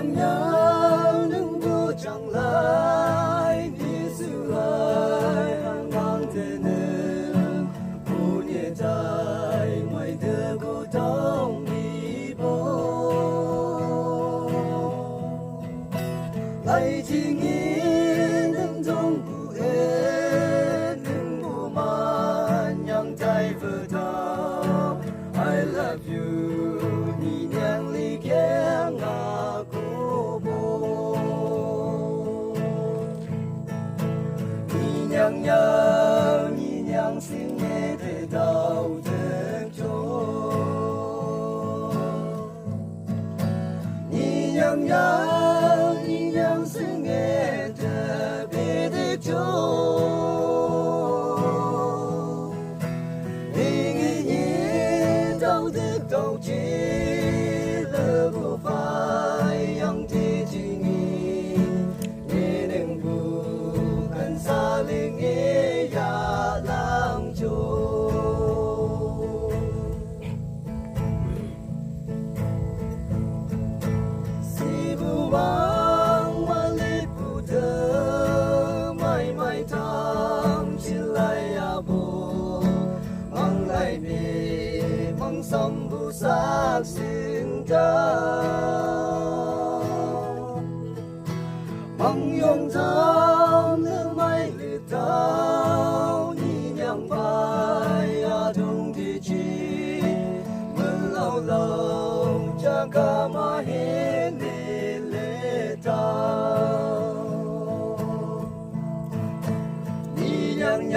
nhang nhang nâng bu chẳng lại đi sự ai hàng ngang thế nên bu nhẹ trái ngoài đưa bu đông đi bộ lại chỉ nghĩ nâng trong bu em nâng bu mà nhang trái vừa thao I love you ni nhang li keng ngà cô bố ni nhang xin nghe để đau thương cho ni nhang xin nghe để biết được cho câu chỉ lỡ vô vai yang thi chỉ nghĩ nghe đừng buồn cần xa lên nghe ya lang cho si bu mang ma li bu thơ mai mai tham chỉ lại ya bo mang lại về mang sông sắc xin ta mong yong trong nước mây lử tao ni nhang bay à thung thì chi mưa lâu lâu cha ca ma hên đi lệ tao ni nhang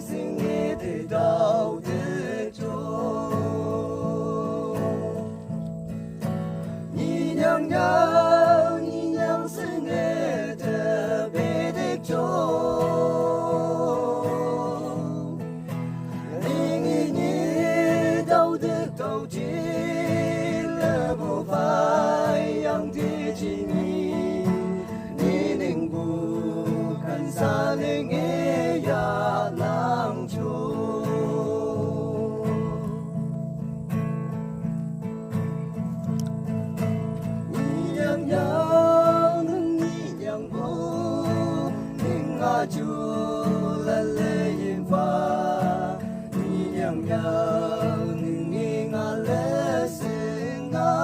xin nghe để đau để cho ni nhang xin nghe để biết được cho nghĩ đau được câu chỉ là bộ vai yang thì chỉ nghĩ đừng buồn cần xa để nghe ya lang cho chu la lệ yên pha ni nhang nhang ni nga lệ sinh nga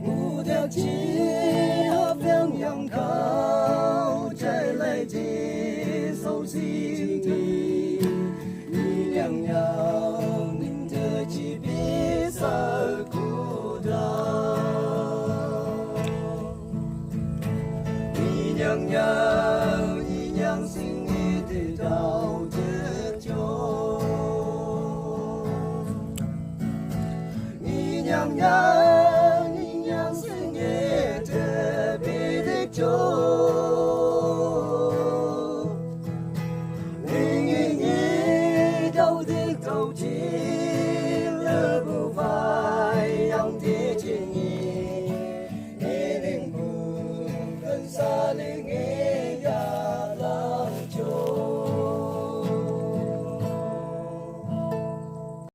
u theo chi hợp yang yang cao trái lại chi sâu gì thì ni nhang nhang ninh thơ chỉ biết sợ cô đau ni nhang xin nghe từ đau